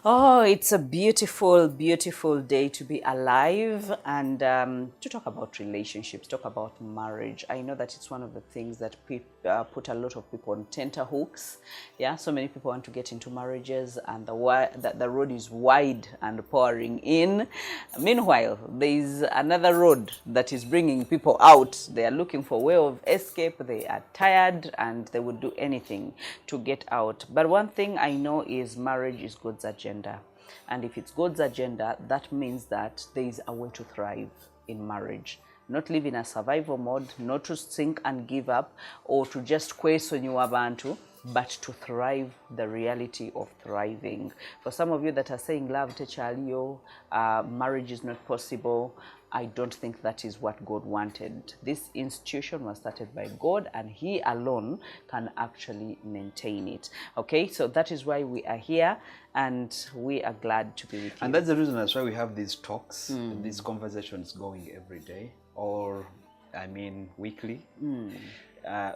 Oh, it's a beautiful, beautiful day to be alive and to talk about relationships, talk about marriage. I know that it's one of the things that put a lot of people on tenterhooks. Yeah, so many people want to get into marriages and the road is wide and pouring in. Meanwhile, there is another road that is bringing people out. They are looking for a way of escape. They are tired and they would do anything to get out. But one thing I know is marriage is God's agenda. And if it's God's agenda, that means that there is a way to thrive in marriage. Not live in a survival mode, not to sink and give up, or to just question your abantu, but to thrive the reality of thriving. For some of you that are saying, love techalio, marriage is not possible, I don't think that is what God wanted. This institution was started by God and He alone can actually maintain it. Okay, so that is why we are here and we are glad to be with you. And that's the reason that's why we have these talks, these conversations going every day, or I mean weekly.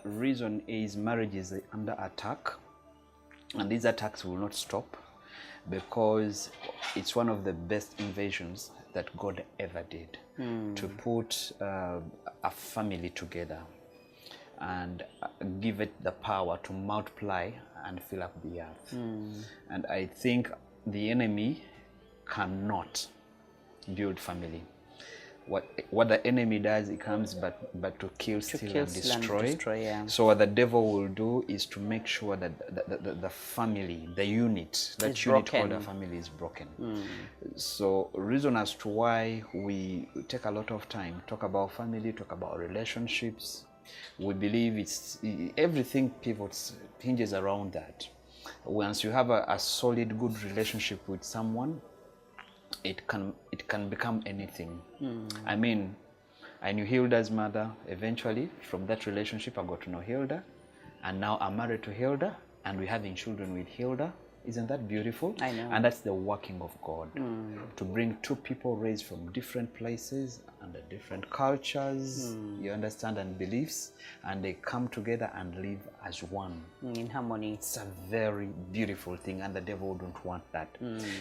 Reason is marriage is under attack, and these attacks will not stop because it's one of the best invasions that God ever did, to put a family together and give it the power to multiply and fill up the earth. And I think the enemy cannot build family. What the enemy does, it comes but to kill, steal, and destroy. Yeah. So what the devil will do is to make sure that the family, the unit, that unit called a family is broken. So reason as to why we take a lot of time, talk about family, talk about relationships. We believe it's everything hinges around that. Once you have a solid, good relationship with someone, it can become anything. I mean, I knew Hilda's mother eventually. From that relationship, I got to know Hilda, and now I'm married to Hilda, and we're having children with Hilda. Isn't that beautiful? I know. And that's the working of God, to bring two people raised from different places under different cultures, you understand, and beliefs, and they come together and live as one. In harmony. It's a very beautiful thing, and the devil don't want that.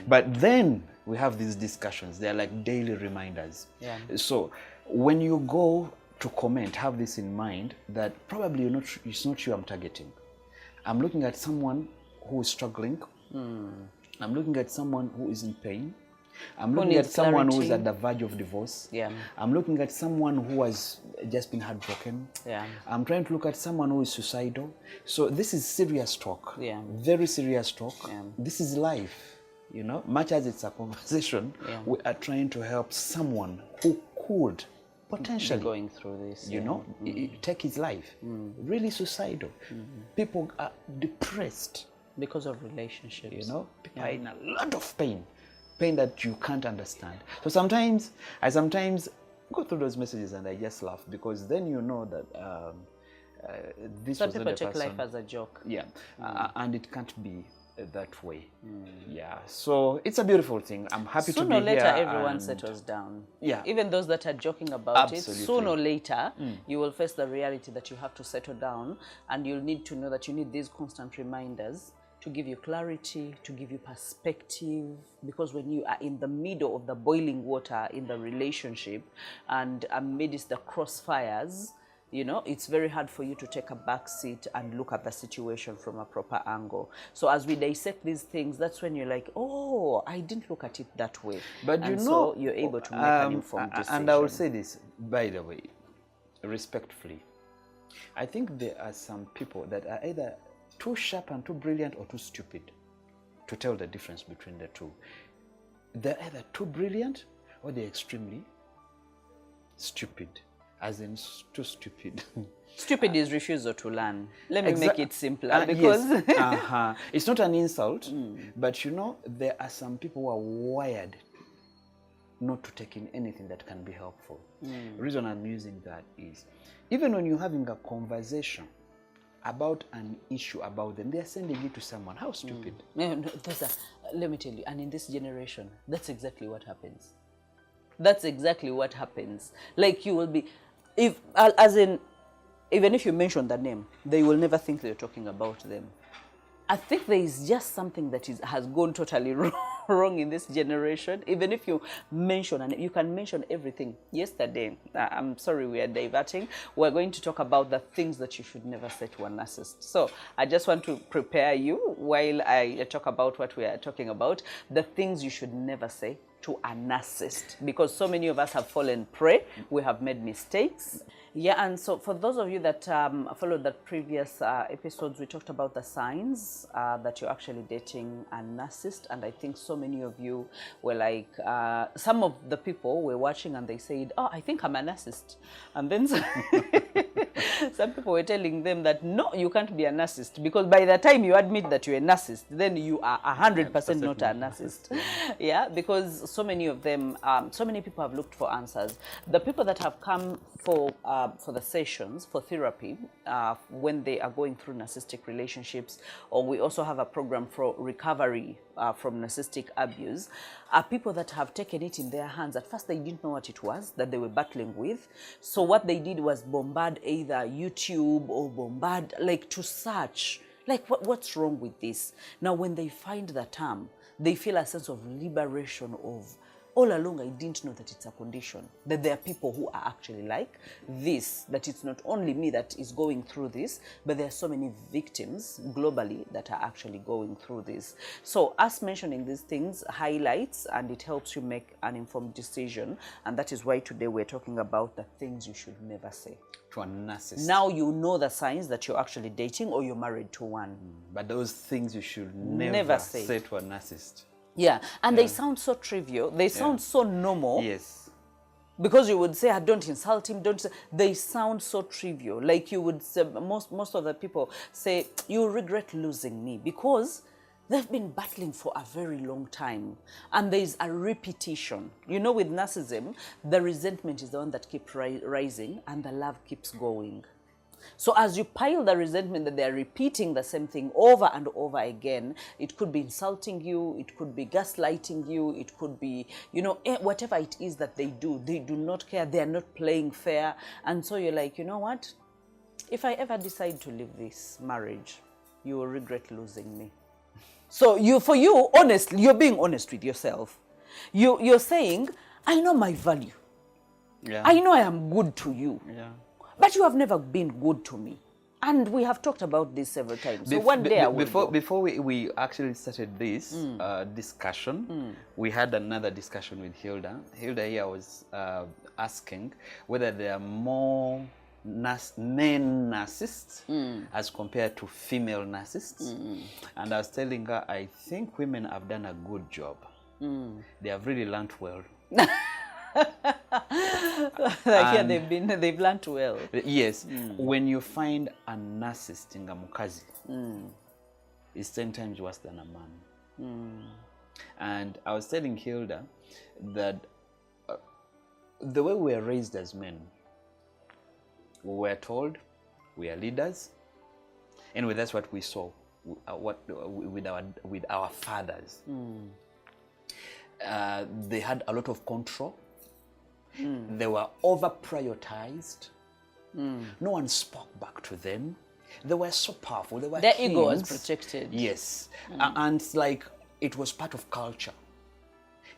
But then we have these discussions. They're like daily reminders. Yeah. So when you go to comment, have this in mind that probably it's not you I'm targeting. I'm looking at someone who is struggling. I'm looking at someone who is in pain. I'm looking at someone who is at the verge of divorce. Yeah. I'm looking at someone who has just been heartbroken. Yeah. I'm trying to look at someone who is suicidal. So this is serious talk. Yeah. Very serious talk. Yeah. This is life, you know. Much as it's a conversation, we are trying to help someone who could potentially going through this, you know, take his life. Really suicidal. People are depressed because of relationships. You know, people are in a lot of pain that you can't understand. So sometimes I go through those messages and I just laugh, because then you know that this Some was people not a take person. life as a joke. Yeah, and it can't be that way. Yeah, so it's a beautiful thing. I'm happy to be here. Sooner or later, everyone settles down. Yeah. Even those that are joking about Absolutely. it, sooner or later, you will face the reality that you have to settle down, and you'll need to know that you need these constant reminders to give you clarity, to give you perspective, because when you are in the middle of the boiling water in the relationship and amidst the crossfires, you know, it's very hard for you to take a back seat and look at the situation from a proper angle. So as we dissect these things, that's when you're like, oh, I didn't look at it that way. But and you know, so you're able to make an informed decision. And I will say this, by the way, respectfully. I think there are some people that are either too sharp and too brilliant or too stupid to tell the difference between the two. They're either too brilliant or they're extremely stupid, as in too stupid. Stupid is refusal to learn. Let me make it simpler, because yes. It's not an insult, but you know, there are some people who are wired not to take in anything that can be helpful. The reason I'm using that is, even when you're having a conversation about an issue about them, they're sending it to someone. How stupid. No, let me tell you, and in this generation, that's exactly what happens. That's exactly what happens. Like, you will be, even if you mention the name, they will never think they're talking about them. I think there is just something that has gone totally wrong wrong in this generation. Even if you mention, and you can mention everything. Yesterday, I'm sorry we are diverting, we're going to talk about the things that you should never say to a narcissist. So I just want to prepare you while I talk about what we are talking about, the things you should never say to a narcissist, because so many of us have fallen prey. We have made mistakes. Yeah, and so for those of you that followed the previous episodes, we talked about the signs that you're actually dating a narcissist, and I think so many of you were like, some of the people were watching and they said, oh, I think I'm a narcissist. And then some people were telling them that, no, you can't be a narcissist, because by the time you admit that you're a narcissist, then you are 100% not a narcissist. Yeah, because so many of them, so many people have looked for answers. The people that have come for the sessions, for therapy, when they are going through narcissistic relationships, or we also have a program for recovery from narcissistic abuse, are people that have taken it in their hands. At first, they didn't know what it was that they were battling with. So what they did was bombard either YouTube or bombard, like, to search, like, what's wrong with this? Now, when they find the term, they feel a sense of liberation of, all along, I didn't know that it's a condition, that there are people who are actually like this, that it's not only me that is going through this, but there are so many victims globally that are actually going through this. So us mentioning these things highlights, and it helps you make an informed decision. And that is why today we're talking about the things you should never say to a narcissist. Now you know the signs that you're actually dating or you're married to one. But those things you should never say to a narcissist. Yeah, and they sound so trivial. They sound so normal. Yes. Because you would say, don't insult him, don't say. They sound so trivial. Like you would say, most of the people say, you regret losing me, because they've been battling for a very long time. And there's a repetition. You know, with narcissism, the resentment is the one that keeps rising and the love keeps going. So as you pile the resentment that they're repeating the same thing over and over again, it could be insulting you, it could be gaslighting you, it could be, you know, whatever it is that they do not care, they're not playing fair. And so you're like, you know what? If I ever decide to leave this marriage, you will regret losing me. So for you, honestly, you're being honest with yourself. You're saying, I know my value. Yeah. I know I am good to you. Yeah. But you have never been good to me. And we have talked about this several times. So one day I will before we actually started this discussion, we had another discussion with Hilda. Hilda here was asking whether there are more men narcissists as compared to female narcissists. And I was telling her, I think women have done a good job. They have really learned well. They've learned well. Yes. When you find a narcissist in a mukazi, it's 10 times worse than a man. And I was telling Hilda that the way we are raised as men, we were told we are leaders. Anyway, that's what we saw with our fathers. They had a lot of control. They were over-prioritized. No one spoke back to them. They were so powerful. They were Their kings. ego was protected. Yes. And it's like it was part of culture.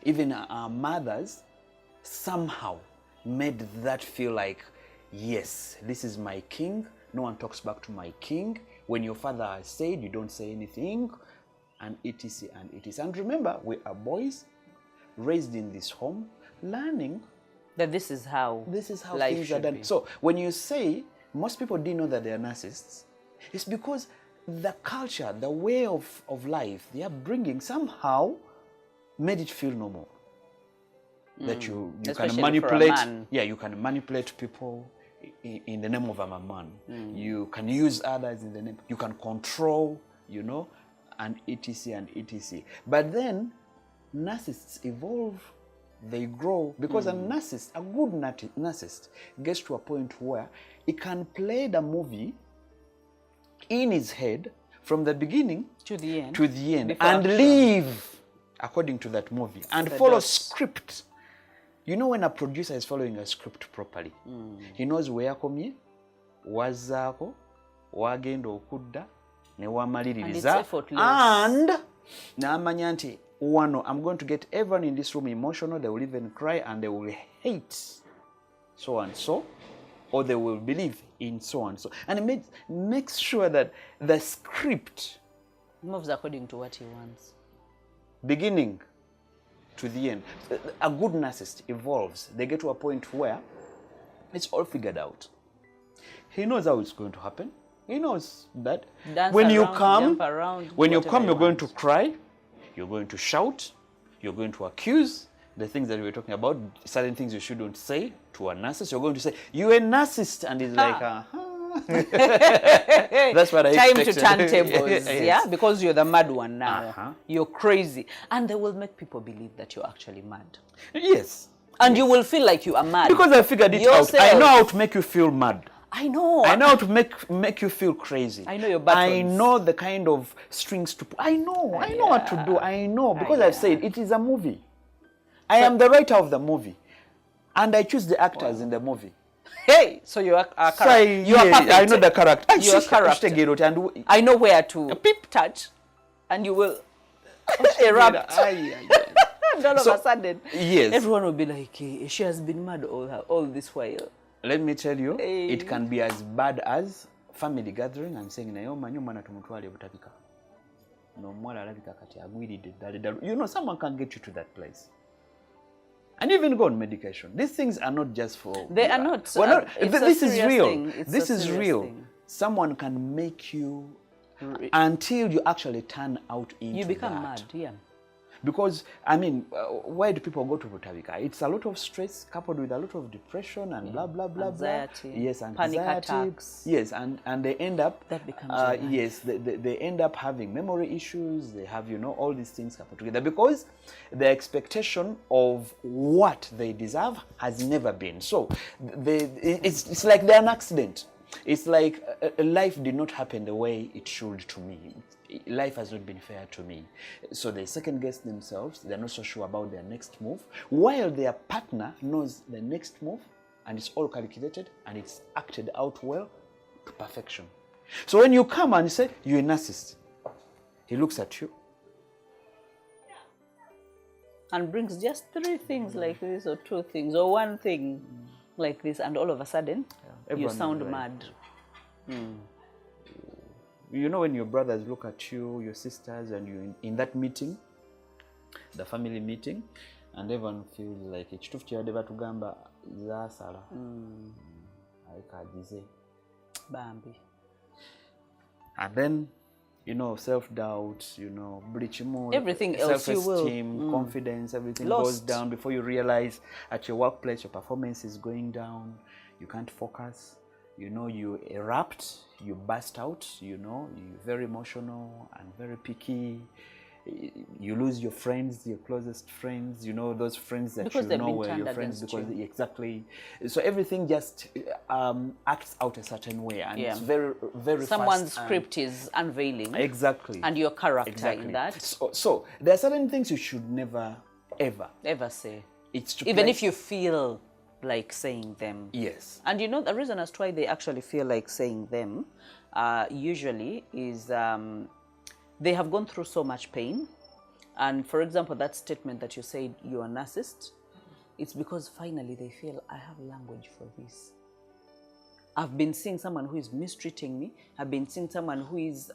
Even our mothers somehow made that feel like, yes, this is my king. No one talks back to my king. When your father has said, you don't say anything, and etc. and etc. And remember, we are boys raised in this home, learning that this is how things are done. Be. So when you say most people didn't know that they are narcissists, it's because the culture, the way of life, the upbringing somehow made it feel normal. That you can manipulate. Yeah, you can manipulate people in the name of I'm a man. You can use others in the name. You can control, you know, and etc. and etc. But then narcissists evolve. They grow because a narcissist, a good narcissist, gets to a point where he can play the movie in his head from the beginning to the end, and live according to that movie and follow script. You know, when a producer is following a script properly, he knows where komye, wazako, wagenda okudda, ne wamaliririza, and n'amanya nti one, I'm going to get everyone in this room emotional, they will even cry and they will hate so and so, or they will believe in so and so. And it makes sure that the script moves according to what he wants. Beginning to the end. A good narcissist evolves. They get to a point where it's all figured out. He knows how it's going to happen. He knows that when you come, you're going to cry, you're going to shout, you're going to accuse the things that we were talking about, certain things you shouldn't say to a narcissist. You're going to say, you're a narcissist, and it's like, that's what I Time expected. to turn tables, Yes. yeah? Because you're the mad one now. You're crazy. And they will make people believe that you're actually mad. Yes. And you will feel like you are mad. Because I figured it out. I know how to make you feel mad. I know. I know how to make you feel crazy. I know your buttons. I know the kind of strings to put. I know what to do. I know, because I've said it is a movie. I am the writer of the movie. And I choose the actors in the movie. Hey, so you are a character. I know the character. You are a character. And I know where to touch, and you will erupt. And all of a sudden, yes, everyone will be like, hey, she has been mad all this while. Let me tell you, it can be as bad as family gathering and saying, you know, someone can get you to that place. And even go on medication. These things are not just for... They are not. This is real. This is real. Someone can make you until you actually turn out into You become that. mad, yeah. Because, I mean, why do people go to Butavika? It's a lot of stress coupled with a lot of depression and blah, blah, blah, anxiety, blah. Yes, panic attacks. Yes, and they end up... That becomes yes, they end up having memory issues. They have, you know, all these things coupled together. Because the expectation of what they deserve has never been. So, it's like they're an accident. It's like life did not happen the way it should to me. Life has not been fair to me. So they second guess themselves. They're not so sure about their next move, while their partner knows the next move, and it's all calculated and it's acted out well to perfection. So when you come and say you're a narcissist, he looks at you and brings just 3 things like this, or 2 things, or 1 thing like this, and all of a sudden you sound mad. You know, when your brothers look at you, your sisters, and you're in that meeting, the family meeting, and everyone feels like it's too gamba zasala. Bambi. And then, you know, self-doubt, you know, breach mood, everything else you will. Self-esteem, confidence, everything Lost. goes down before you realize at your workplace your performance is going down, you can't focus, you know, you erupt, you burst out, you know, you're very emotional and very picky. You lose your friends, your closest friends, you know, those friends that because you know were your friends because exactly. So everything just acts out a certain way, and it's very, very someone's fast script is unveiling. Exactly. And your character in that. So there are certain things you should never, ever say. It's to even if you feel like saying them. Yes. And you know, the reason as to why they actually feel like saying them usually is they have gone through so much pain. And for example, that statement that you said, you're a narcissist, it's because finally they feel, I have language for this. I've been seeing someone who is mistreating me. I've been seeing someone who is,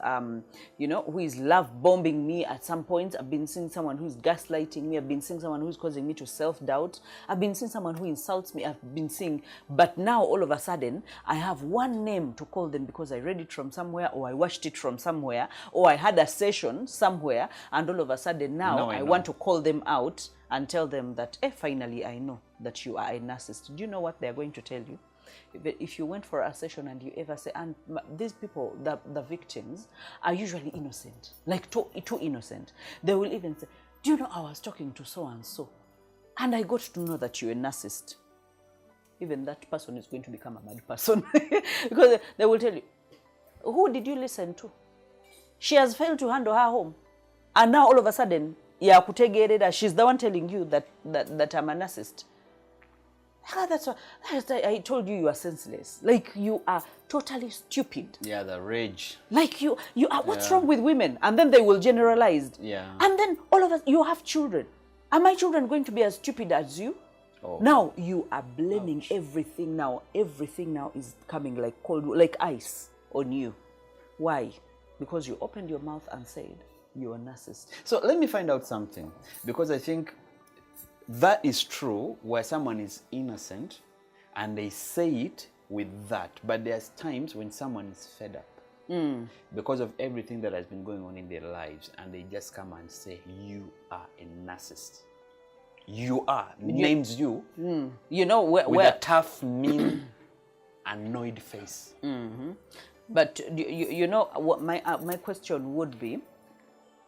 you know, who is love bombing me at some point. I've been seeing someone who is gaslighting me. I've been seeing someone who is causing me to self-doubt. I've been seeing someone who insults me. I've been seeing, but now all of a sudden, I have one name to call them because I read it from somewhere, or I watched it from somewhere, or I had a session somewhere, and all of a sudden now I want to call them out and tell them that, finally I know that you are a narcissist. Do you know what they're going to tell you? If you went for a session and you ever say, and these people, the victims, are usually innocent, like too innocent. They will even say, do you know, I was talking to so-and-so, and I got to know that you're a narcissist. Even that person is going to become a bad person. Because they will tell you, who did you listen to? She has failed to handle her home. And now all of a sudden, she's the one telling you that I'm a narcissist. Ah, I told you are senseless. Like, you are totally stupid. Yeah, the rage. Like, you are, what's wrong with women? And then they will generalize. Yeah. And then all of us, you have children. Are my children going to be as stupid as you? Oh. Now you are blaming everything now. Everything now is coming like cold, like ice on you. Why? Because you opened your mouth and said you're a narcissist. So let me find out something, because I think that is true where someone is innocent and they say it with that. But there's times when someone is fed up because of everything that has been going on in their lives, and they just come and say, you are a narcissist. You are. Names you. You know, with a tough, mean, annoyed face. But you know what my question would be,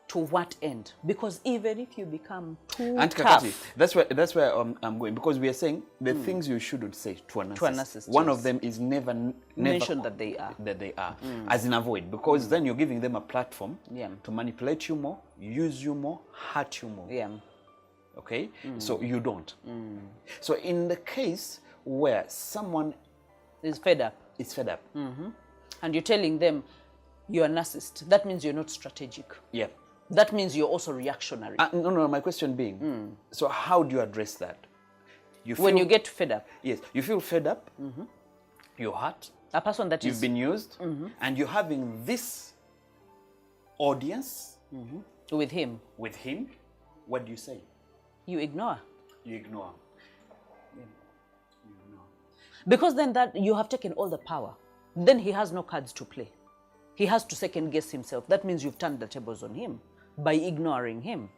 to what end? Because even if you become too tough, that's where I'm going, because we are saying the things you shouldn't say to a narcissist. One of them is never mention that they are as in avoid, because then you're giving them a platform Yeah. to manipulate you more, use you more, hurt you more. Yeah. Okay, so you don't. So in the case where someone is fed up, and you're telling them you're a narcissist, that means you're not strategic. Yeah. That means you're also reactionary. No, my question being, so how do you address that? When you get fed up. Yes, you feel fed up, you're hurt, a person that you've been used, and you're having this audience with him. What do you say? You ignore. You ignore. Because then that you have taken all the power. Then he has no cards to play. He has to second guess himself. That means you've turned the tables on him by ignoring him.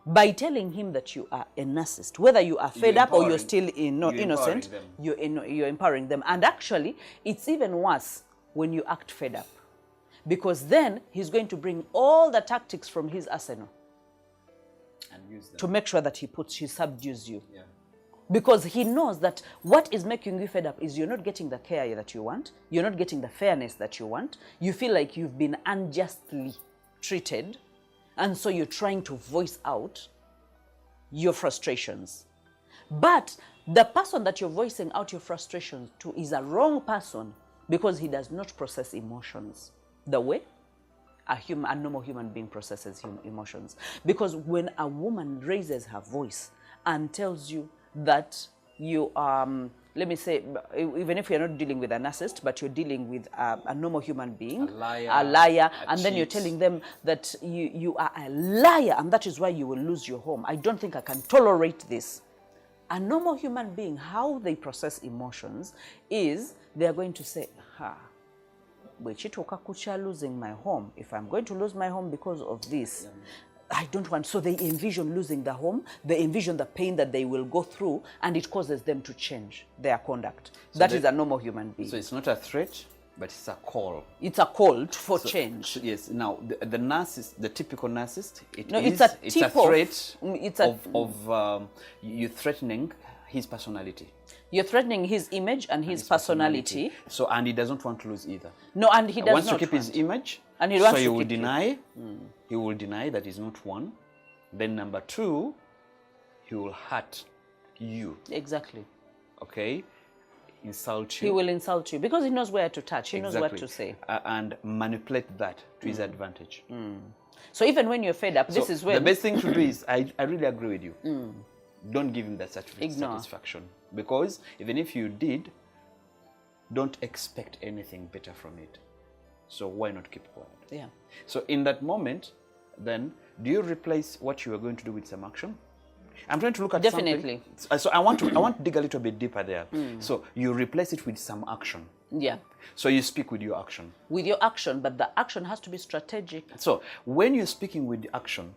By telling him that you are a narcissist, whether you are fed up or you're still innocent, you're empowering them. And actually, it's even worse when you act fed up. Because then he's going to bring all the tactics from his arsenal and use them to make sure that he subdues you. Yeah. Because he knows that what is making you fed up is you're not getting the care that you want. You're not getting the fairness that you want. You feel like you've been unjustly treated. And so you're trying to voice out your frustrations. But the person that you're voicing out your frustrations to is a wrong person, because he does not process emotions the way a normal human being processes emotions. Because when a woman raises her voice and tells you that you are, let me say, even if you're not dealing with a narcissist, but you're dealing with a normal human being, a liar, and then you're telling them that you are a liar and that is why you will lose your home. I don't think I can tolerate this. A normal human being, how they process emotions is they're going to say, losing my home. If I'm going to lose my home because of this, I don't want. So they envision losing the home. They envision the pain that they will go through, and it causes them to change their conduct. So that is a normal human being. So it's not a threat, but it's a call. It's a call for change. Yes. Now, the narcissist, the typical narcissist, it's a threat of you threatening his personality. You're threatening his image and his personality. So, and he doesn't want to lose either. No, and he does wants not to keep his image. And he wants so he to will keep deny. He will deny that he's not one. Then number two, he will hurt you. Exactly. Okay. Insult you. He will insult you because he knows where to touch. He knows what to say. And manipulate that to his advantage. So even when you're fed up, this is when the best thing to do is, I really agree with you. Don't give him that satisfaction. Because even if you did, don't expect anything better from it. So why not keep quiet? Yeah. So in that moment, then, do you replace what you are going to do with some action? I'm trying to look at something. So I want to dig a little bit deeper there. So you replace it with some action. Yeah. So you speak with your action. With your action, but the action has to be strategic. So when you're speaking with the action,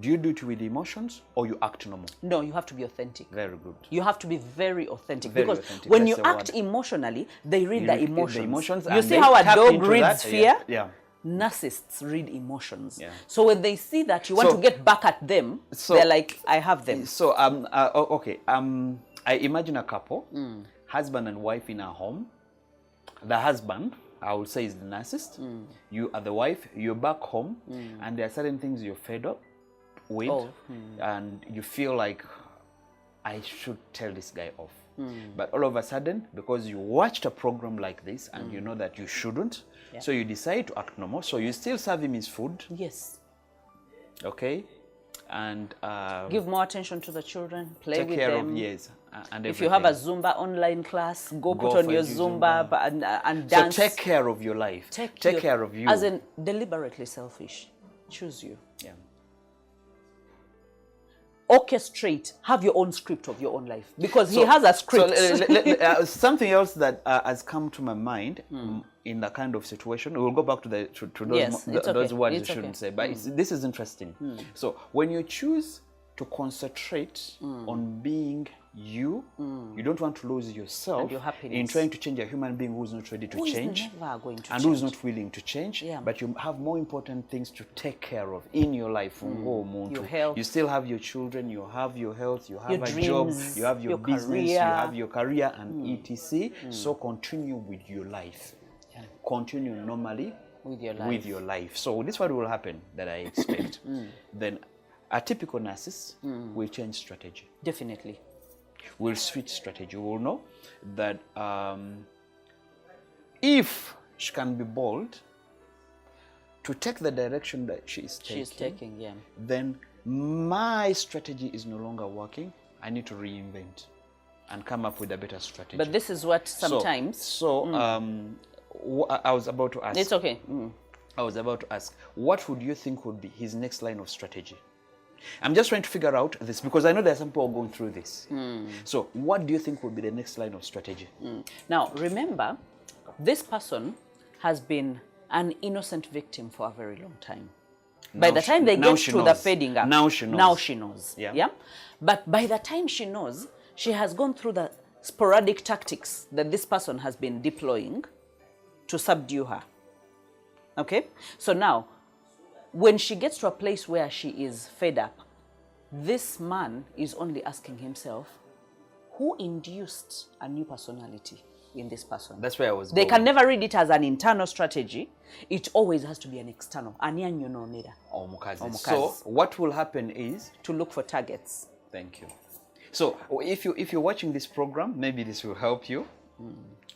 do you do it with emotions or you act normal? No, you have to be authentic. Very good. You have to be very authentic. Very because authentic. when you act emotionally, they read the emotions. You and see how a dog reads that, fear? Yeah. Narcissists read emotions. Yeah. So when they see that you want to get back at them, they're like, I have them. So, okay. I imagine a couple, husband and wife in a home. The husband, I would say, is the narcissist. You are the wife, you're back home, and there are certain things you're fed up with, and you feel like I should tell this guy off. But all of a sudden, because you watched a program like this and you know that you shouldn't, so you decide to act normal. So you still serve him his food. Yes. Okay. And give more attention to the children, play with care them. of, yes, and if you have a Zumba online class, go put on your Zumba and dance. So take care of your life. Take care of you. As in deliberately selfish. Choose you. Yeah. Orchestrate, have your own script of your own life, because he has a script. So, something else that has come to my mind in that kind of situation, we'll go back to those words you shouldn't say, but this is interesting. So when you choose to concentrate on being you, you don't want to lose yourself and your happiness in trying to change a human being who's not ready to change and who's not willing to change. But you have more important things to take care of in your life. Your health. You still have your children, you have your health, you have your a dreams, job, you have your business, career. you have your career and etc. So continue with your life. Continue normally with your life. So this is what will happen that I expect. Then a typical narcissist will change strategy. Definitely. Will switch strategy. Will know that if she can be bold to take the direction that she is taking, then my strategy is no longer working. I need to reinvent and come up with a better strategy. But this is what sometimes... I was about to ask. It's okay. I was about to ask, what would you think would be his next line of strategy? I'm just trying to figure out this because I know there are some people going through this. So what do you think would be the next line of strategy? Now, remember, this person has been an innocent victim for a very long time. By the time they get to the fading up, now she knows. Yeah? But by the time she knows, she has gone through the sporadic tactics that this person has been deploying to subdue her. Okay? So now, when she gets to a place where she is fed up, this man is only asking himself, who induced a new personality in this person? That's where I was They going. can never read it as an internal strategy. It always has to be an external. So what will happen is to look for targets. Thank you. So if you're watching this program, maybe this will help you.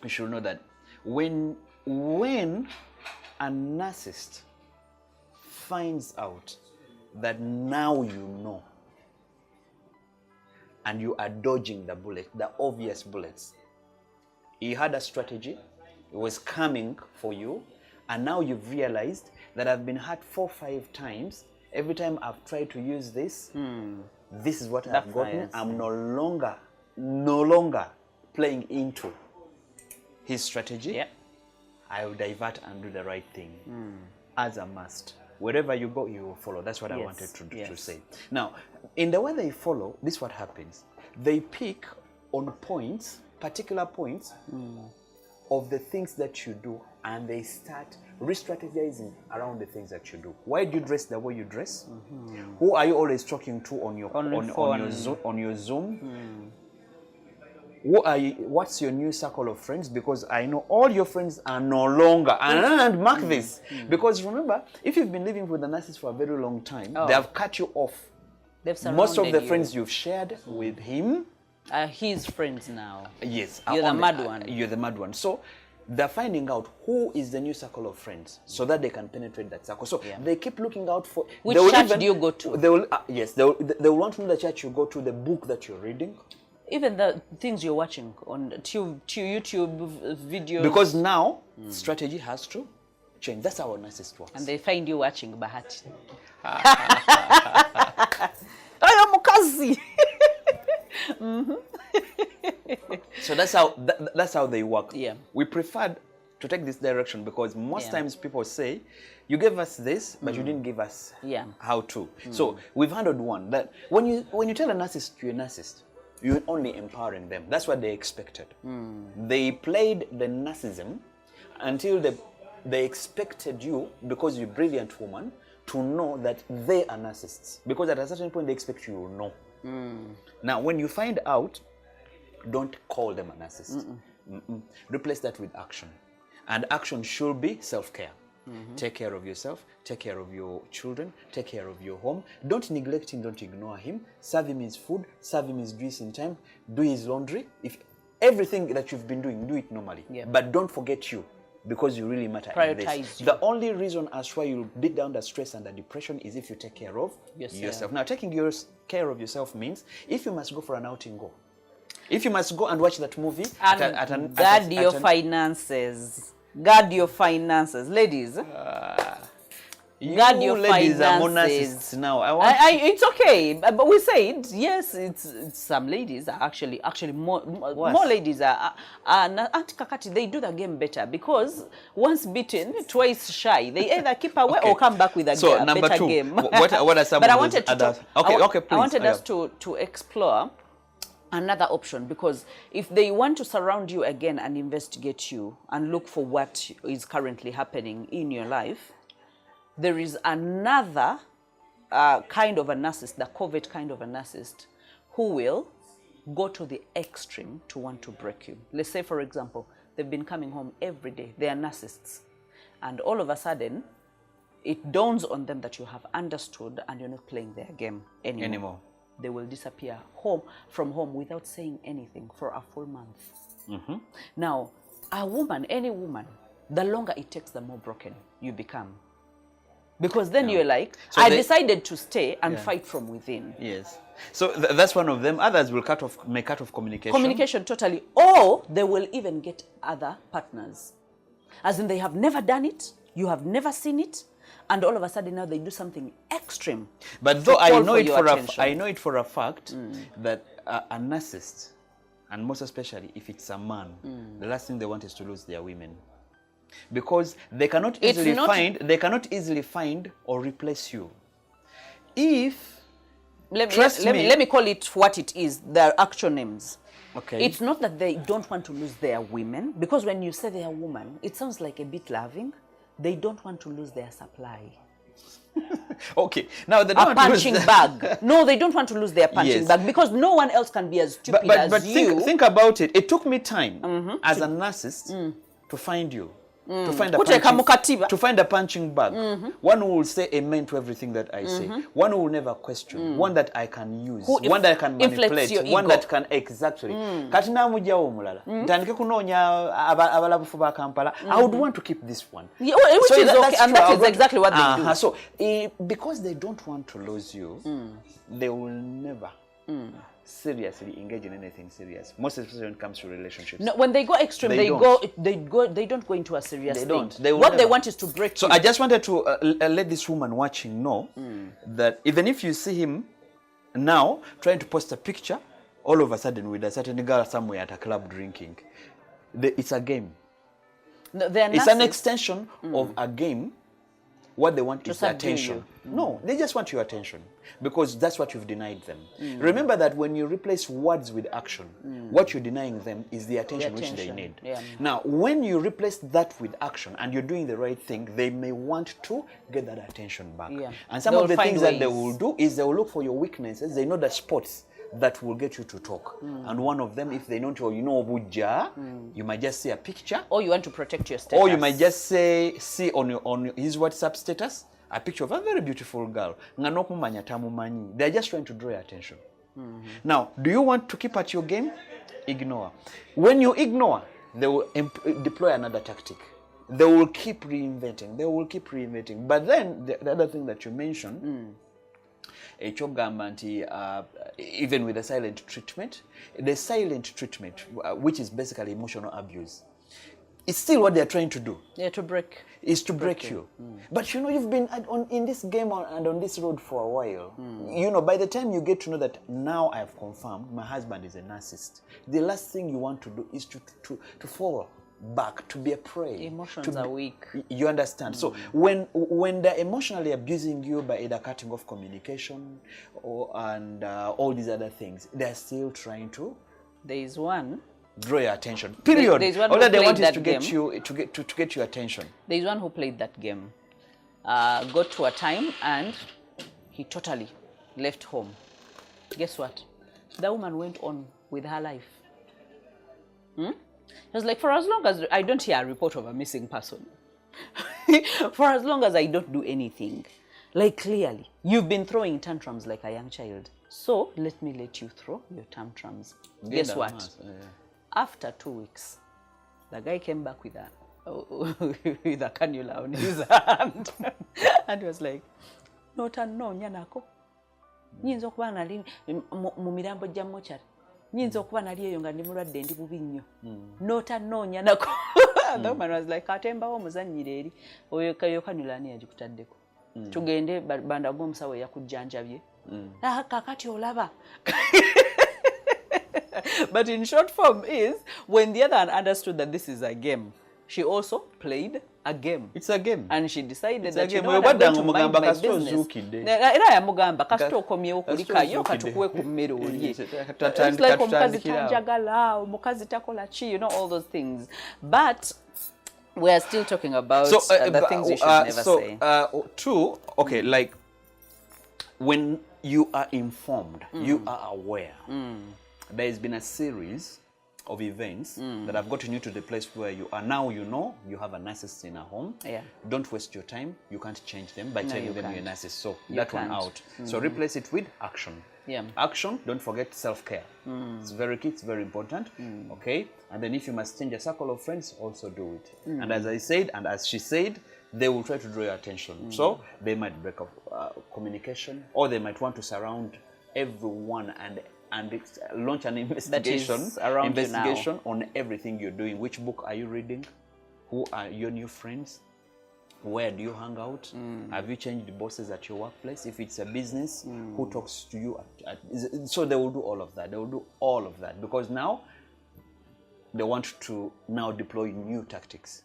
You should know that when a narcissist finds out that now you know and you are dodging the bullet, the obvious bullets. He had a strategy, it was coming for you, and now you've realized that I've been hurt 4 or 5 times. Every time I've tried to use this, this is what I've gotten. I'm no longer playing into his strategy. I will divert and do the right thing as a must. Wherever you go, you will follow. That's what I wanted to say. Now, in the way they follow, this is what happens. They pick on points, particular points of the things that you do, and they start re-strategizing around the things that you do. Why do you dress the way you dress? Who are you always talking to on your Zoom? What's your new circle of friends? Because I know all your friends are no longer. And mark this. Because remember, if you've been living with a narcissist for a very long time, they have cut you off. Most of the friends you've shared with him are his friends now. Yes. You're the mad one. You're the mad one. So they're finding out who is the new circle of friends so that they can penetrate that circle. So they keep looking out for... Which church do you go to? They will, they will want to know the church you go to, the book that you're reading. Even the things you're watching on YouTube videos. Because now, strategy has to change. That's how a narcissist works. And they find you watching Bahati. I am Mukazi. So that's how they work. We preferred to take this direction because most times people say, you gave us this, but you didn't give us how to. So we've handled one that when you tell a narcissist you're a narcissist, you're only empowering them. That's what they expected. They played the narcissism until they expected you, because you're a brilliant woman, to know that they are narcissists. Because at a certain point, they expect you to know. Now, when you find out, don't call them a narcissist. Replace that with action. And action should be self-care. Take care of yourself, take care of your children, take care of your home. Don't neglect him, don't ignore him. Serve him his food, serve him his dress in time, do his laundry. If everything that you've been doing, do it normally. Yeah. But don't forget you, because you really matter in this. Prioritize you. The only reason as why you'll beat down the stress and the depression is if you take care of yourself. Now, taking care of yourself means if you must go for an outing, go. If you must go and watch that movie, and guard your finances. Guard your finances, ladies. Guard your ladies finances. Are more narcissists now. It's okay, but we say it. Yes, it's some ladies are actually more ladies are Auntie Kakati. They do the game better because once beaten, twice shy. They either keep away or come back with a better game. What are some but of I wanted those to others? Okay, please. I wanted us to explore another option, because if they want to surround you again and investigate you and look for what is currently happening in your life, there is another kind of a narcissist, the covert kind of a narcissist, who will go to the extreme to want to break you. Let's say, for example, they've been coming home every day. They are narcissists. And all of a sudden, it dawns on them that you have understood and you're not playing their game anymore. They will disappear from home without saying anything for a full month. Now, a woman, any woman, the longer it takes, the more broken you become. Because then you're like, so I decided to stay and fight from within. Yes. So that's one of them. Others will may cut off communication. Communication, totally. Or they will even get other partners. As in, they have never done it, you have never seen it, and all of a sudden now they do something extreme. But though I know it for a fact that a narcissist, and most especially if it's a man, the last thing they want is to lose their women, because they cannot easily find or replace you. Let me call it what it is. Their actual names. Okay. It's not that they don't want to lose their women, because when you say they are woman, it sounds like a bit loving. They don't want to lose their supply. Okay. Now they don't a punching bag. No, they don't want to lose their punching bag, because no one else can be as stupid as you. But think about it. It took me time as a narcissist to find you. To find a punching bag. One who will say amen to everything that I say. One who will never question. One that I can use. One that I can manipulate. One that can exactly. Kati namujawo mulala. Ntandike kunonya abalabufu ba Kampala. I would want to keep this one. Yeah, which is okay, and that is exactly what they do. So because they don't want to lose you, they will never seriously engage in anything serious. Most especially when it comes to relationships. No, when they go extreme, they don't go into a serious thing. What they want is to break you. So I just wanted to let this woman watching know that even if you see him now trying to post a picture, all of a sudden with a certain girl somewhere at a club drinking, it's a game. No, it's an extension of a game. What they want is the attention. No, they just want your attention, because that's what you've denied them. Remember that when you replace words with action, what you're denying them is the attention which they need. Now, when you replace that with action and you're doing the right thing, they may want to get that attention back. And some of the things that they will do is they will look for your weaknesses. They know the spots that will get you to talk. And one of them, if they know Buja, you might just see a picture. Or you want to protect your status. Or you might just see on his WhatsApp status a picture of a very beautiful girl. They're just trying to draw your attention. Now, do you want to keep at your game? Ignore. When you ignore, they will deploy another tactic. They will keep reinventing. But then, the other thing that you mentioned, even with the silent treatment, which is basically emotional abuse, it's still what they're trying to do. To break. Is to break you. But you've been in this game and on this road for a while. By the time you get to know that now I have confirmed my husband is a narcissist, the last thing you want to do is to fall back, to be a prey. Emotions are weak. You understand? So when they're emotionally abusing you by either cutting off communication and all these other things, they're still trying to. There is one. Draw your attention. Period. All that they want is to get your attention. There is one who played that game. Got to a time and he totally left home. Guess what? The woman went on with her life. It was like, for as long as I don't hear a report of a missing person, For as long as I don't do anything. Like, clearly, you've been throwing tantrums like a young child. So, let me let you throw your tantrums. Guess what? After 2 weeks, the guy came back with a cannula on his hand. And he was like, nota no nyanako. Nyinza okuba nali mu mirambo gya mochari. Nyinza okuba nali eyo nga ndi mulwadde ndi bubi nnyo. Nota no nyanako. The man was like, katembawo muzannyire eri. Oyo cannula ani yagikutaddeko. Tugende banda g'omusawo yakujjanjabye. Kakati olaba. But in short form is, when the other one understood that this is a game, she also played a game. It's a game. And she decided it's that, you know what, I'm going to mind my business. Era yamugamba kasito okomyewo kulikayo katukuwe ku mmere olye. It's like omukazi tanjagala, omukazi takola ki, you know, all those things. But we are still talking about the things you should never say. Two, okay, like when you are informed, you are aware. There has been a series of events that have gotten you to the place where you are now. You know you have a narcissist in a home. Don't waste your time. You can't change them by telling them you're a narcissist. So that one out. So replace it with action. Action. Don't forget self-care. It's very key. It's very important. Okay. And then if you must change a circle of friends, also do it. And as I said, and as she said, they will try to draw your attention. So they might break up communication, or they might want to surround everyone and launch an investigation on everything you're doing. Which book are you reading? Who are your new friends? Where do you hang out? Have you changed bosses at your workplace? If it's a business, who talks to you? So they will do all of that. They will do all of that because now they want to now deploy new tactics.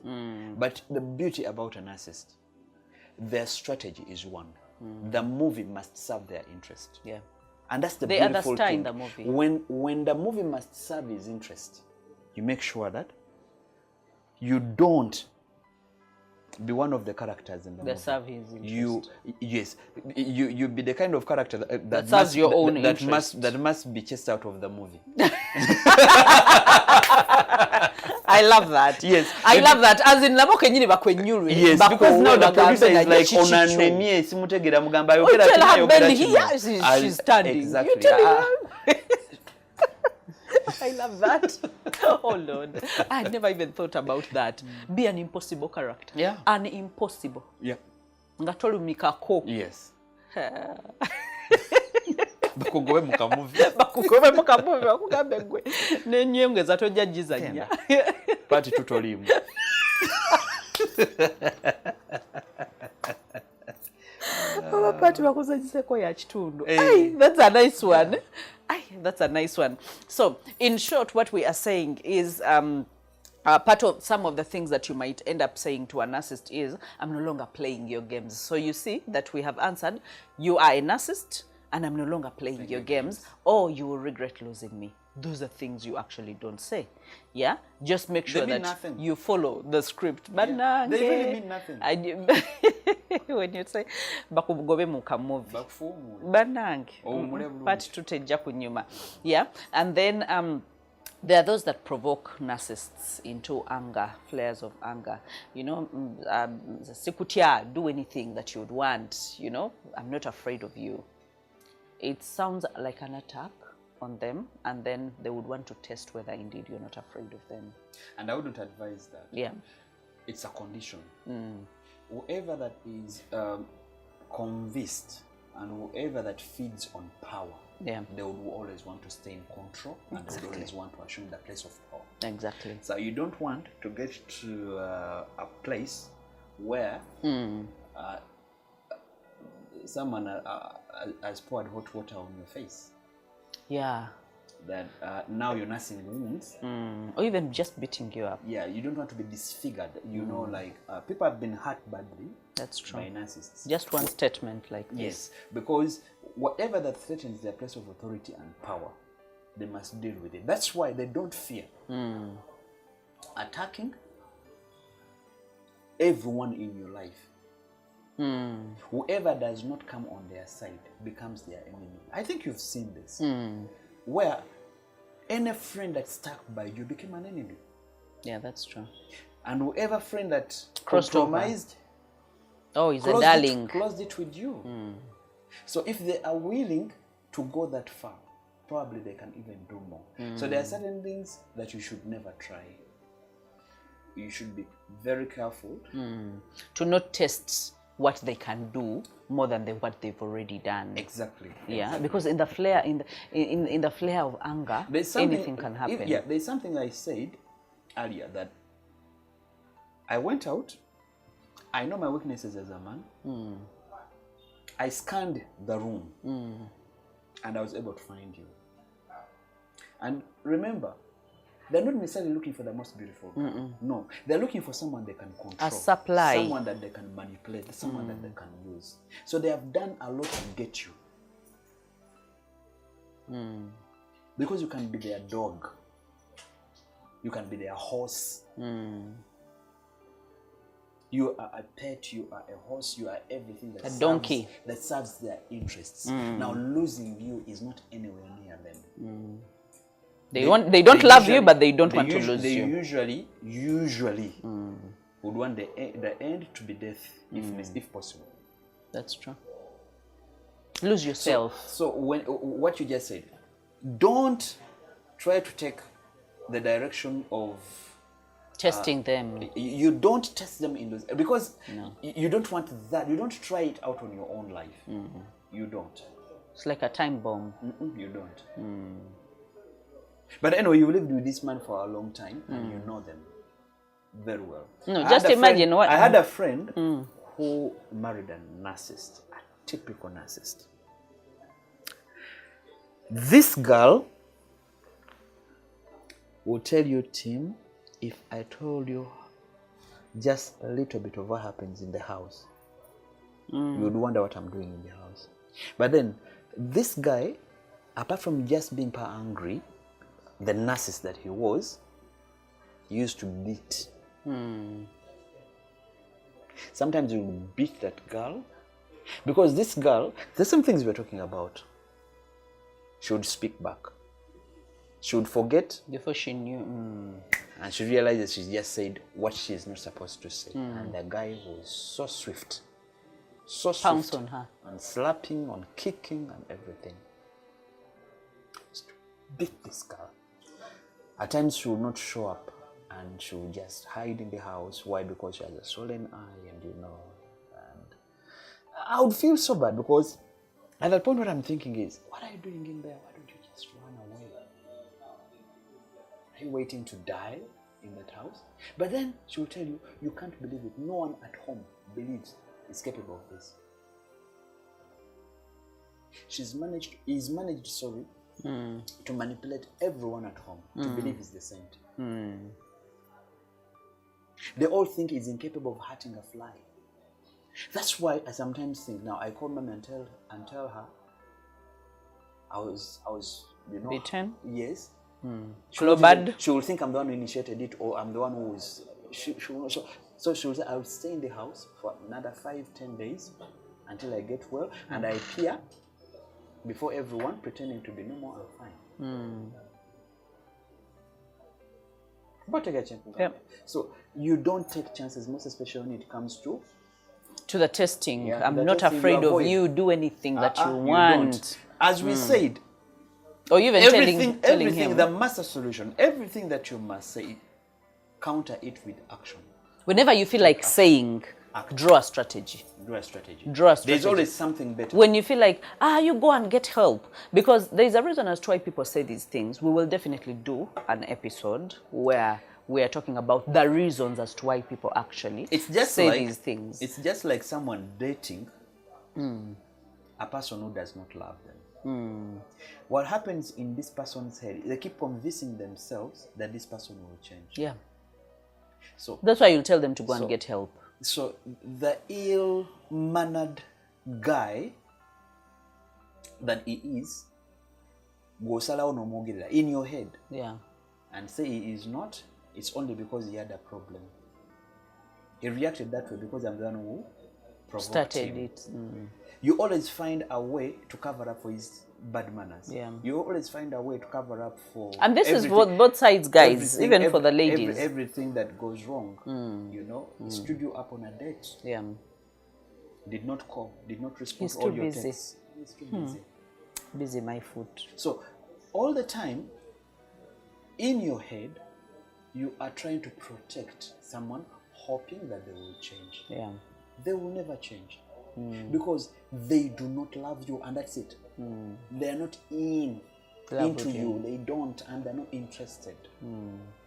But the beauty about a narcissist, their strategy is one. The movie must serve their interest. And that's the beautiful thing. The movie. When the movie must serve his interest, you make sure that you don't be one of the characters in the movie. Serve his interest. You be the kind of character that serves your own interest. That must be chased out of the movie. I love that. Yes. I love that. As in labo kenyini bakwenyulwe. Yes, because now the producer is like onanemiye simutegera mugamba yogera tena she's standing. Exactly. You tell her. I love that. Oh Lord. I had never even thought about that. Be an impossible character. An impossible. Nga tolumikako. Yes. Bakugobe mukamuvi bakugambe gwe nenyengeza tojja jizanya pati tutolimu. Pati bakuzanyiseko ya kitundu. That's a nice one. That's a nice one. So in short, what we are saying is part of some of the things that you might end up saying to a narcissist is, I'm no longer playing your games. So you see that we have answered, you are a narcissist and I'm no longer playing your games, or you will regret losing me. Those are things you actually don't say. Just make sure that you follow the script. But they really mean nothing. When you say bakugobe mukamuvi banange pati tutejja kunyuma. And then there are those that provoke narcissists into anger, flares of anger. You know, sikutya, do anything that you would want. You know, I'm not afraid of you. It sounds like an attack on them, and then they would want to test whether indeed you're not afraid of them. And I wouldn't advise that. It's a condition. Whoever that is convinced and whoever that feeds on power, they would always want to stay in control, and they would always want to assume the place of power. Exactly. So you don't want to get to a place where someone has poured hot water on your face. That now you're nursing wounds. Or even just beating you up. You don't want to be disfigured. You know, like people have been hurt badly. That's true. By narcissists. Just one statement like this. Yes, because whatever that threatens their place of authority and power, they must deal with it. That's why they don't fear attacking everyone in your life. Whoever does not come on their side becomes their enemy. I think you've seen this, where any friend that stuck by you became an enemy. Yeah, that's true. And whoever friend that compromised Oh, he's a darling. Closed it with you. So if they are willing to go that far, probably they can even do more. So there are certain things that you should never try. You should be very careful to not test what they can do more than what they've already done. Exactly. Yeah, because in the flare in the flare of anger, anything can happen. There's something I said earlier, that I went out. I know my weaknesses as a man. I scanned the room, and I was able to find you. And remember, they're not necessarily looking for the most beautiful girl. No, they're looking for someone they can control. A supply. Someone that they can manipulate, someone that they can use. So they have done a lot to get you. Because you can be their dog. You can be their horse. You are a pet, you are a horse, you are everything that donkey that serves their interests. Now losing you is not anywhere near them. They don't love you, but they don't want to lose you. They usually would want the end to be death, if possible. That's true. Lose yourself. So what you just said, don't try to take the direction of testing them. You don't test them in those, because you don't want that. You don't try it out on your own life. You don't. It's like a time bomb. You don't. But anyway, you lived with this man for a long time, and you know them very well. No, just imagine what... I had a friend who married a narcissist, a typical narcissist. This girl will tell you, Tim, if I told you just a little bit of what happens in the house, you would wonder what I'm doing in the house. But then, this guy, apart from just being angry, the narcissist that he was, used to beat. Sometimes you would beat that girl, because this girl, there's some things we're talking about. She would speak back. She would forget before she knew. And she realized that she just said what she's not supposed to say. And the guy was so swift. So swift. Pounce on her. On slapping, on kicking, and everything. Beat this girl. At times she would not show up, and she would just hide in the house. Why? Because she has a swollen eye, and and I would feel so bad, because at that point what I'm thinking is, what are you doing in there? Why don't you just run away? Are you waiting to die in that house? But then she will tell you, you can't believe it. No one at home believes is capable of this. Is managed, to manipulate everyone at home to believe he's the saint. They all think he's incapable of hurting a fly. That's why I sometimes think, now I call mom and tell her I was beaten. Yes. She will think I'm the one who initiated it, or I'm the one who was. So she will say, I'll stay in the house for another 5-10 days until I get well, and I appear before everyone pretending to be normal and fine. But take a chance. Yep. So you don't take chances, most especially when it comes to the testing. I'm not afraid of you. Do anything that you want. As we said, or even telling everything, him. The master solution, everything that you must say, counter it with action. Whenever you feel like saying, draw a strategy. There's always something better. When you feel like, you go and get help. Because there's a reason as to why people say these things. We will definitely do an episode where we are talking about the reasons as to why people actually say these things. It's just like someone dating a person who does not love them. What happens in this person's head, they keep convincing themselves that this person will change. Yeah. So that's why you tell them to go and get help. So the ill-mannered guy that he is, in your head, and say he is not, it's only because he had a problem. He reacted that way because I'm the one who provoked him. You always find a way to cover up for his bad manners. You always find a way to cover up for... And this is for both sides, guys, even for the ladies. Everything that goes wrong, stood you up on a date. did not call, did not respond He's to all too your busy. texts. He's too busy. Busy my foot. So all the time, in your head, you are trying to protect someone, hoping that they will change. Yeah. They will never change because they do not love you, and that's it. They are not into you. They don't, and they're not interested.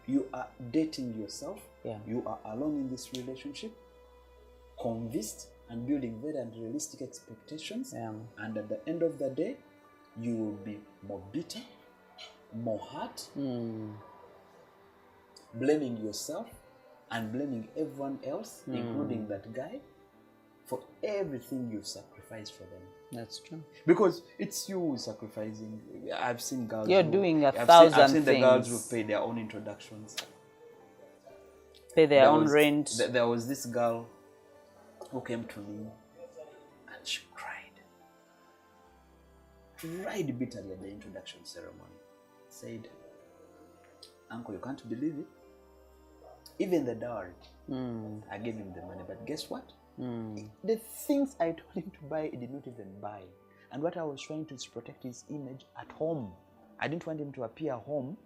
You are dating yourself. Yeah. You are alone in this relationship, convinced and building very unrealistic expectations. Yeah. And at the end of the day, you will be more bitter, more hurt, blaming yourself and blaming everyone else, including that guy, for everything you've sacrificed for them. That's true. Because it's you who's sacrificing. I've seen girls. You're doing 1,000 I've seen the girls things. who pay their own introductions, Pay their own rent. There was this girl who came to me and she cried bitterly at the introduction ceremony. Said, "Uncle, you can't believe it. Even the dowry, I gave him the money, but guess what? The things I told him to buy, he did not even buy. And what I was trying to is protect his image at home. I didn't want him to appear home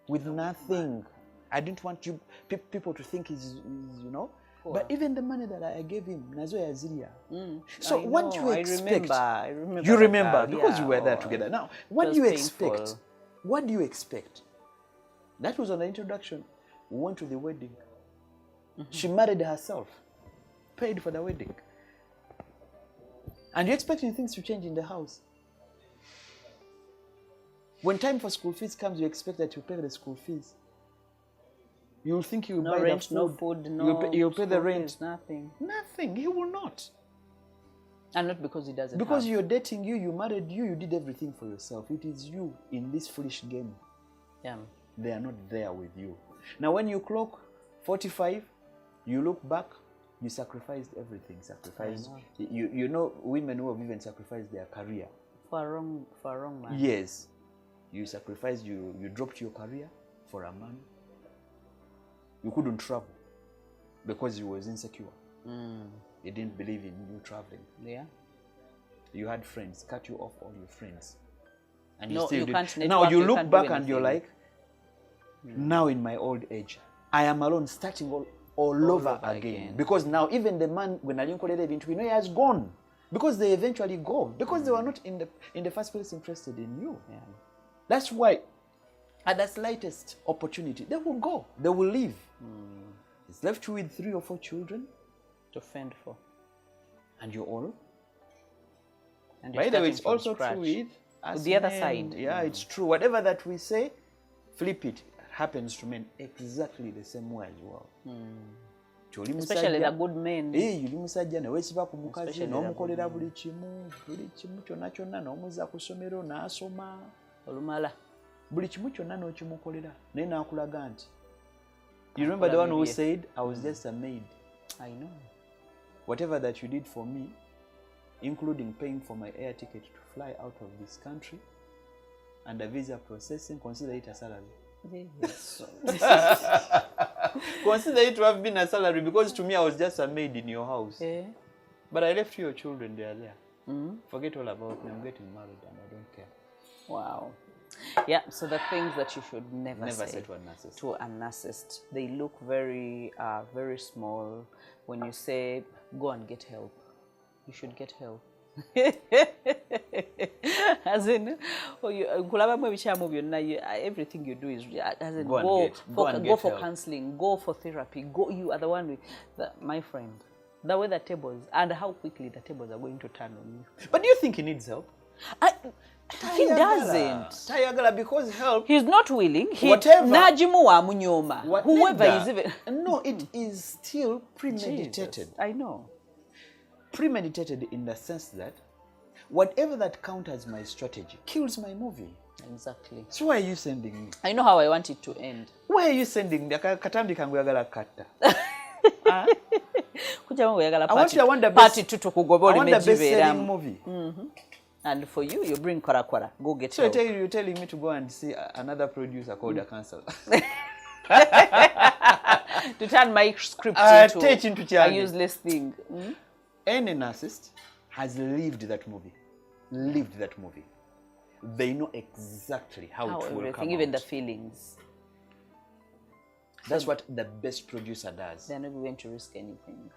with nothing. I didn't want people to think he's Poor. But even the money that I gave him, Nazo Yaziria. So what do you expect? I remember. You remember because you were there together. Now, what do you painful. expect? What do you expect? That was on the introduction. We went to the wedding. She married herself, paid for the wedding. And you're expecting things to change in the house. When time for school fees comes, you expect that you pay the school fees. You'll think you'll buy rent, the food. no food, no You'll pay the school rent. fees, nothing. Nothing. He will not. And not because he doesn't Because have. you're dating you married you did everything for yourself. It is you in this foolish game. Yeah. They are not there with you. Now when you clock 45, you look back, you sacrificed everything. You know women who have even sacrificed their career. For a wrong man. Yes. You sacrificed, you dropped your career for a man. You couldn't travel because he was insecure. He didn't believe in you traveling. Yeah. You had friends, cut you off all your friends. And No, still you did. can't network, Now you look can't do back and you're anything. like, now in my old age, I am alone, starting all over again. Because now even the man, when I didn't into, he has gone. Because they eventually go. Because they were not in the first place interested in you. Yeah. That's why at the slightest opportunity, they will go. They will leave. It's left you with 3 or 4 children. To fend for. And you're all. And By the way, it's also true with the other men. side. Yeah, it's true. Whatever that we say, flip it. Happens to men exactly the same way as well. Especially the good men. Yuli musajja ne weesiba ku mukazi Especially n'omukolera buli kimu kyonna kyonna n'omuzza ku ssomero n'asoma. Olumala. Buli kimu kyonna n'okimukolera naye n'akulaga nti. You remember the one who said, I was just a maid. I know. Whatever that you did for me, including paying for my air ticket to fly out of this country and the visa processing, consider it a salary. Yes. Consider it to have been a salary because to me I was just a maid in your house. Yeah. But I left your children, they are there. Forget all about me. I'm getting married and I don't care. Wow. Yeah, so the things that you should never say to a narcissist. To a narcissist. They look very, very small. When you say, go and get help, you should get help. As in, everything you do is, as in, go for help. counseling, go for therapy, go. You are the one with, my friend, the way the tables, and how quickly the tables are going to turn on you. But do you think he needs help? He doesn't. Tayagala, because help. He's not willing. Whatever. Whoever is even. No, it is still premeditated. Jesus, I know. Premeditated in the sense that whatever that counters my strategy kills my movie. Exactly. So why are you sending me? I know how I want it to end. Why are you sending me? Katambi kanguyagala kata. I want the best-selling movie. And for you, you bring Kwara. Go get help. So you're telling me to go and see another producer called a counselor. To turn my script into a useless thing. Any narcissist has lived that movie. Lived that movie. They know exactly how it will come even out. the feelings. That's what the best producer does. They're not going to risk anything.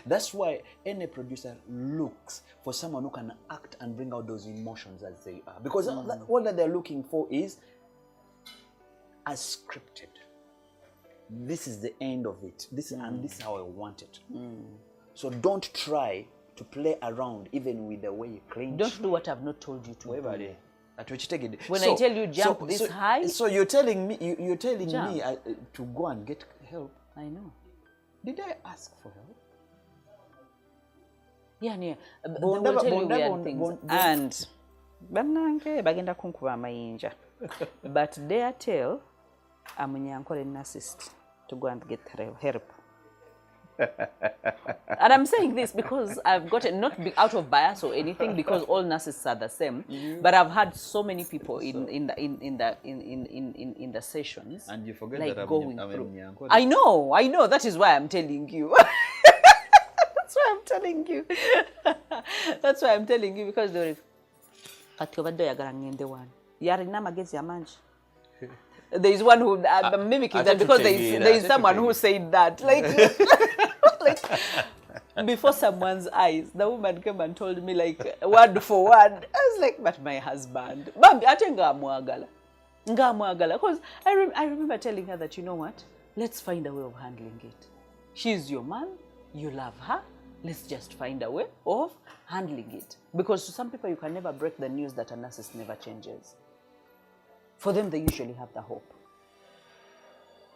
That's why any producer looks for someone who can act and bring out those emotions as they are. Because all that they're looking for is as scripted. This is the end of it. And this is how I want it. So don't try to play around even with the way you clinch. Don't do what I've not told you to do. When I tell you jump this high. So you're telling me me to go and get help. I know. Did I ask for help? Yeah. They will tell you weird things. And bagenda kunkuba amayinja. But dare tell amunyankole narcissist to go and get help. And I'm saying this because I've gotten, not out of bias or anything, because all narcissists are the same. But I've had so many people in the sessions. And you forget like that going I'm through. I know. That is why I'm telling you. That's why I'm telling you. That's why I'm telling you, because there is there is one who I'm mimicking that because there is someone who said that, like before someone's eyes, the woman came and told me like word for word. I was like, but my husband, Bambi, ate ngamwagala, because I remember telling her that, you know what, let's find a way of handling it. She's your man, you love her. Let's just find a way of handling it. Because to some people, you can never break the news that a narcissist never changes. For them, they usually have the hope.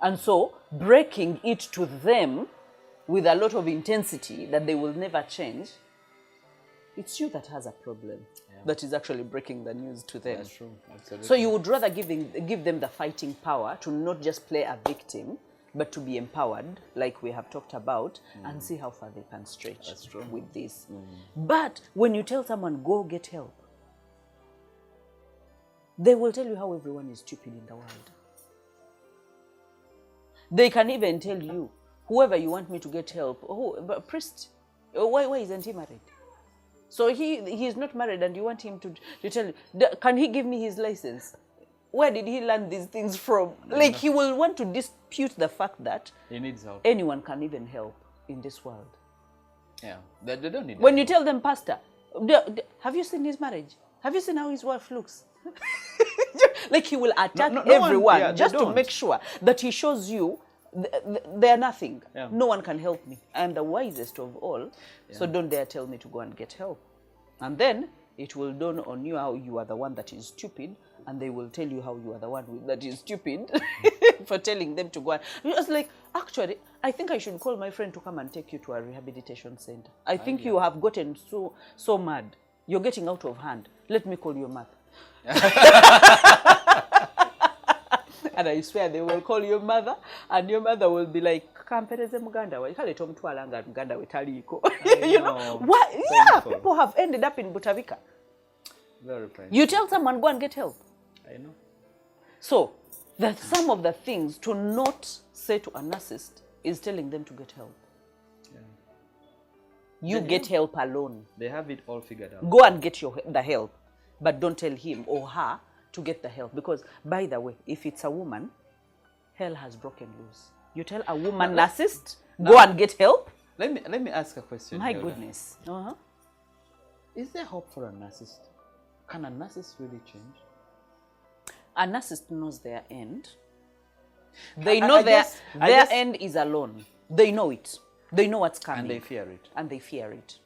And so, breaking it to them with a lot of intensity that they will never change, it's you that has a problem that is actually breaking the news to them. That's true. Absolutely. So you would rather give them the fighting power to not just play a victim, but to be empowered, like we have talked about, and see how far they can stretch with this. But when you tell someone, go get help, they will tell you how everyone is stupid in the world. They can even tell you, whoever you want me to get help, but priest, why isn't he married? So he's not married and you want him to tell you, can he give me his license? Where did he learn these things from? Like, he will want to dispute the fact that he needs help. Anyone can even help in this world. Yeah, they don't need When you tell them, Pastor, have you seen his marriage? Have you seen how his wife looks? Like, he will attack everyone just to make sure that he shows you they are nothing. Yeah. No one can help me. I am the wisest of all. Yeah. So don't dare tell me to go and get help. And then it will dawn on you how you are the one that is stupid, and they will tell you how you are the one that is stupid for telling them to go. And it was like, actually, I think I should call my friend to come and take you to a rehabilitation center. I think you have gotten so mad. You're getting out of hand. Let me call your mother. And I swear they will call your mother, and your mother will be like, "Kampereze muganda wa, kale tomtwalanga muganda we taliko." You know what? Yeah, people have ended up in Butavika. Very painful. You tell someone, go and get help. I know. So, some of the things to not say to a narcissist is telling them to get help. Yeah. You get help alone. They have it all figured out. Go and get the help, but don't tell him or her to get the help, because, by the way, if it's a woman, hell has broken loose. You tell a woman narcissist, go and get help. Let me ask a question. My goodness. Is there hope for a narcissist? Can a narcissist really change? A narcissist knows their end. They know their end is alone. They know it. They know what's coming. And they fear it. And they fear it.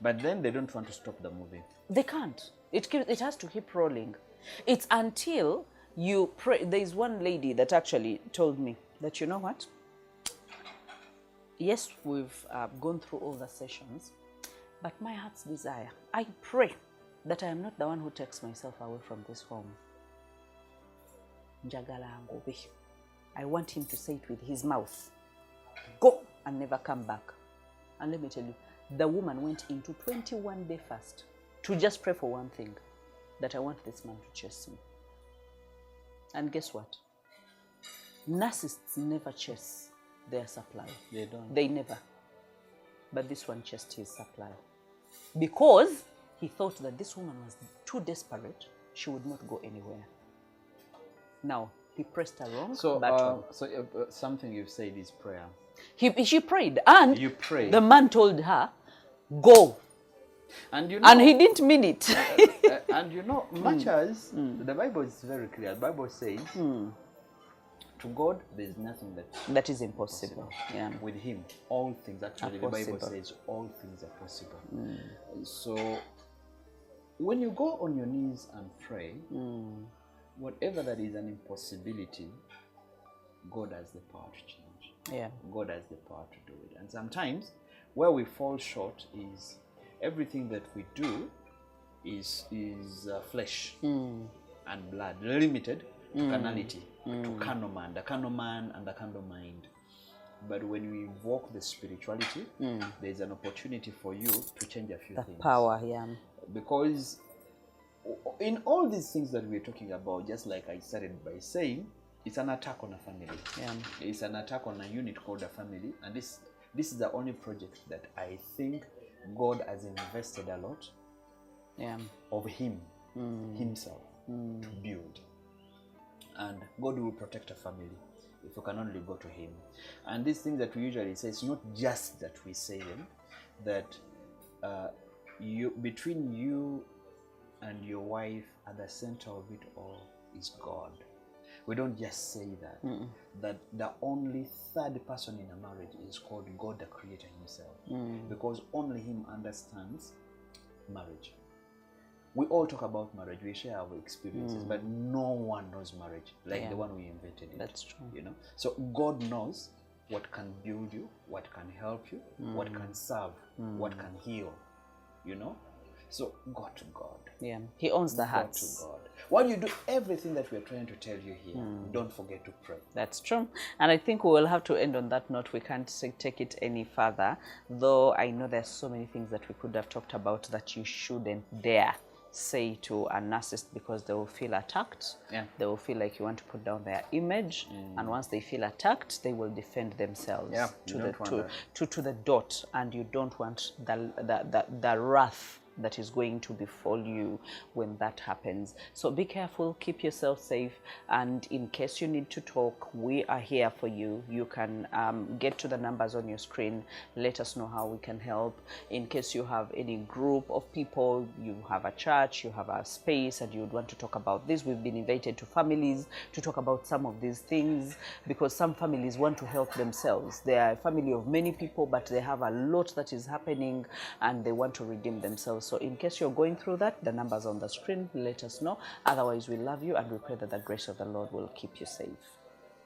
But then they don't want to stop the movie. They can't. It has to keep rolling. It's until you pray. There's one lady that actually told me that, you know what? Yes, we've gone through all the sessions, but my heart's desire, I pray that I am not the one who takes myself away from this home. I want him to say it with his mouth. Go and never come back. And let me tell you, the woman went into 21-day fast to just pray for one thing, that I want this man to chase me. And guess what? Narcissists never chase their supply. They don't. They never. but this one chased his supply. Because he thought that this woman was too desperate, she would not go anywhere. Now, he pressed her wrong button. Something you've said is prayer. She prayed, and you prayed. The man told her, go. And you know, and he didn't mean it. And you know, much as the Bible is very clear, the Bible says, to God there is nothing that is impossible. Yeah. With him, all things, actually the Bible says all things are possible. So when you go on your knees and pray, whatever that is an impossibility, God has the power to change. Yeah. God has the power to do it. And sometimes where we fall short is everything that we do is flesh and blood, limited to carnality, to carnal man, the carnal man and the carnal mind. But when we invoke the spirituality, there's an opportunity for you to change a few things. Power, yeah. Because in all these things that we're talking about, just like I started by saying, it's an attack on a family. Yeah. It's an attack on a unit called a family. And this is the only project that I think God has invested a lot of himself to build. And God will protect a family if you can only go to him. And these things that we usually say, it's not just that we say them, that between you and your wife, at the center of it all is God. We don't just say that. That the only third person in a marriage is called God, the Creator himself. Because only him understands marriage. We all talk about marriage, we share our experiences, but no one knows marriage like the one we invented it. That's true. You know? So God knows what can build you, what can help you, what can serve, what can heal. You know? So go to God. Yeah, he owns the hearts. Go to God. While you do everything that we're trying to tell you here, don't forget to pray. That's true. And I think we will have to end on that note. We can't take it any further, though I know there's so many things that we could have talked about that you shouldn't dare say to a narcissist, because they will feel attacked. They will feel like you want to put down their image, and once they feel attacked, they will defend themselves to the dot, and you don't want the wrath that is going to befall you when that happens. So be careful, keep yourself safe, and in case you need to talk, we are here for you. You can get to the numbers on your screen, let us know how we can help. In case you have any group of people, you have a church, you have a space, and you would want to talk about this, we've been invited to families to talk about some of these things, because some families want to help themselves. They are a family of many people, but they have a lot that is happening and they want to redeem themselves. So in case you're going through that, the numbers on the screen, let us know. Otherwise, we love you and we pray that the grace of the Lord will keep you safe.